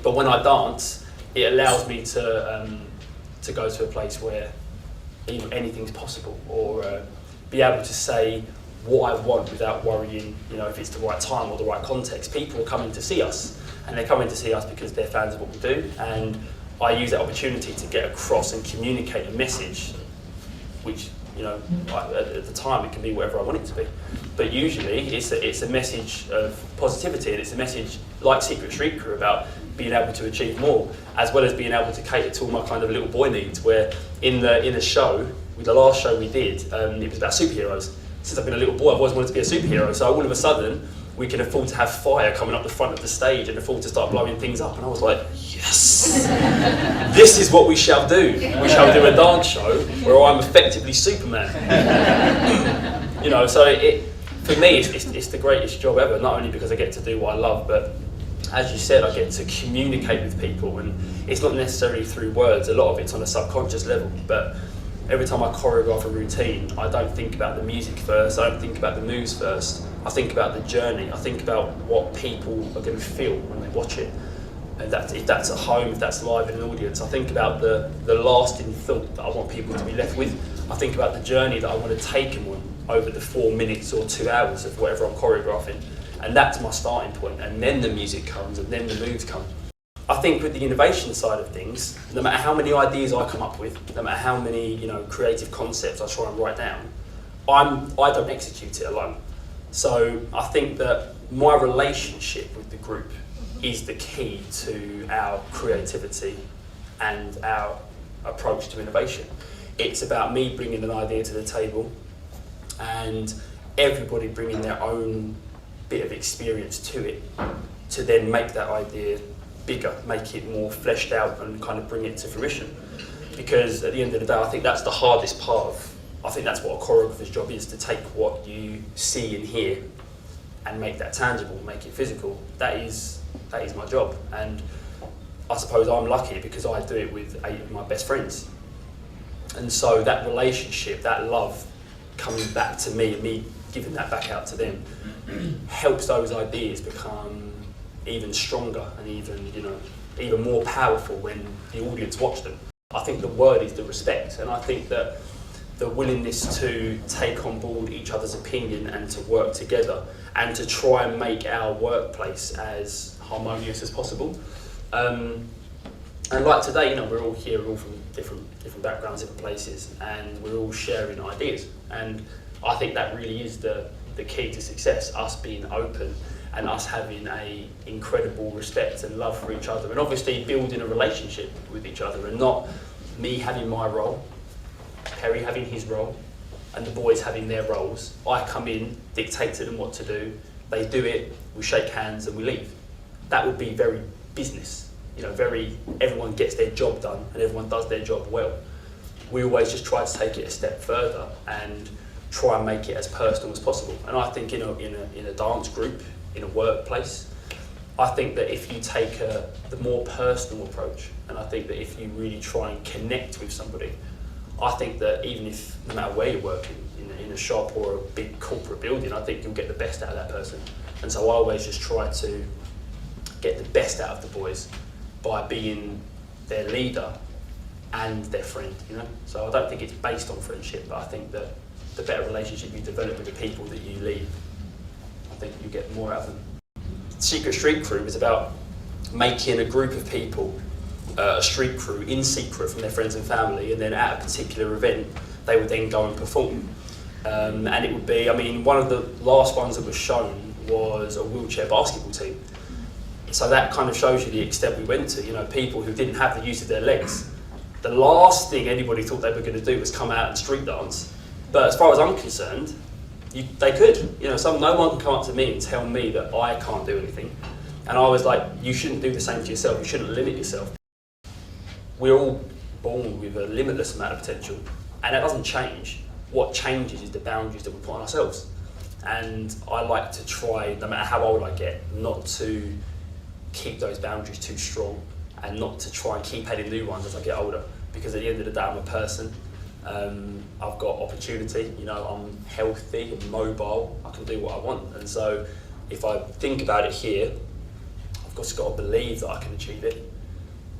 But when I dance, it allows me to go to a place where anything's possible, or be able to say what I want without worrying, if it's the right time or the right context. People are coming to see us, and they're coming to see us because they're fans of what we do, and I use that opportunity to get across and communicate a message, which, at the time it can be whatever I want it to be. But usually it's a message of positivity, and it's a message like Secret Street Crew about being able to achieve more, as well as being able to cater to all my kind of little boy needs, where in the show, with the last show we did, it was about superheroes. Since I've been a little boy, I've always wanted to be a superhero, so all of a sudden, we can afford to have fire coming up the front of the stage and afford to start blowing things up. And I was like, yes, this is what we shall do. We shall do a dance show where I'm effectively Superman. So for me, it's the greatest job ever, not only because I get to do what I love, but as you said, I get to communicate with people, and it's not necessarily through words. A lot of it's on a subconscious level, but every time I choreograph a routine, I don't think about the music first, I don't think about the moves first, I think about the journey, I think about what people are going to feel when they watch it. And if that's at home, if that's live in an audience, I think about the lasting thought that I want people to be left with. I think about the journey that I want to take them on over the 4 minutes or 2 hours of whatever I'm choreographing. And that's my starting point, and then the music comes, and then the moves come. I think with the innovation side of things, no matter how many ideas I come up with, no matter how many creative concepts I try and write down, I don't execute it alone. So I think that my relationship with the group is the key to our creativity and our approach to innovation. It's about me bringing an idea to the table and everybody bringing their own bit of experience to it to then make that idea bigger, make it more fleshed out and kind of bring it to fruition. Because at the end of the day, I think that's the hardest part I think that's what a choreographer's job is, to take what you see and hear and make that tangible, make it physical. That is my job. And I suppose I'm lucky because I do it with 8 of my best friends. And so that relationship, that love coming back to me and me giving that back out to them helps those ideas become even stronger and even more powerful when the audience watch them. I think the word is the respect, and I think that the willingness to take on board each other's opinion and to work together and to try and make our workplace as harmonious as possible. And like today, we're all here, we're all from different backgrounds, different places, and we're all sharing ideas. And I think that really is the key to success, us being open and us having a incredible respect and love for each other, and obviously building a relationship with each other, and not me having my role, Perry having his role, and the boys having their roles. I come in, dictate to them what to do, they do it, we shake hands and we leave. That would be very business, everyone gets their job done and everyone does their job well. We always just try to take it a step further and try and make it as personal as possible. And I think in a dance group, in a workplace, I think that if you take the more personal approach, and I think that if you really try and connect with somebody, I think that even if, no matter where you're working, in a shop or a big corporate building, I think you'll get the best out of that person. And so I always just try to get the best out of the boys by being their leader and their friend, So I don't think it's based on friendship, but I think that the better relationship you develop with the people that you lead, I think you get more out of them. Secret Street Crew is about making a group of people, a street crew, in secret from their friends and family, and then at a particular event, they would then go and perform. And it would be, one of the last ones that was shown was a wheelchair basketball team. So that kind of shows you the extent we went to, people who didn't have the use of their legs. The last thing anybody thought they were going to do was come out and street dance. But as far as I'm concerned, they could. No one can come up to me and tell me that I can't do anything. And I was like, you shouldn't do the same to yourself, you shouldn't limit yourself. We're all born with a limitless amount of potential, and that doesn't change. What changes is the boundaries that we put on ourselves. And I like to try, no matter how old I get, not to keep those boundaries too strong and not to try and keep adding new ones as I get older. Because at the end of the day, I'm a person. I've got opportunity, I'm healthy, I'm mobile, I can do what I want. And so if I think about it here, just got to believe that I can achieve it.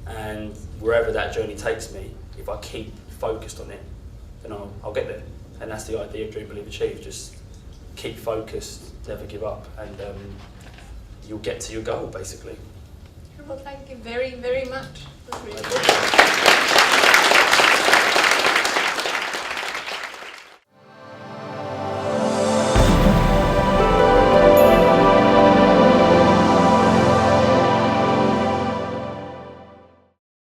And wherever that journey takes me, if I keep focused on it, then I'll get there. And that's the idea of Dream, Believe, Achieve. Just keep focused, never give up, and you'll get to your goal, basically. Well, thank you very, very much. That's really good.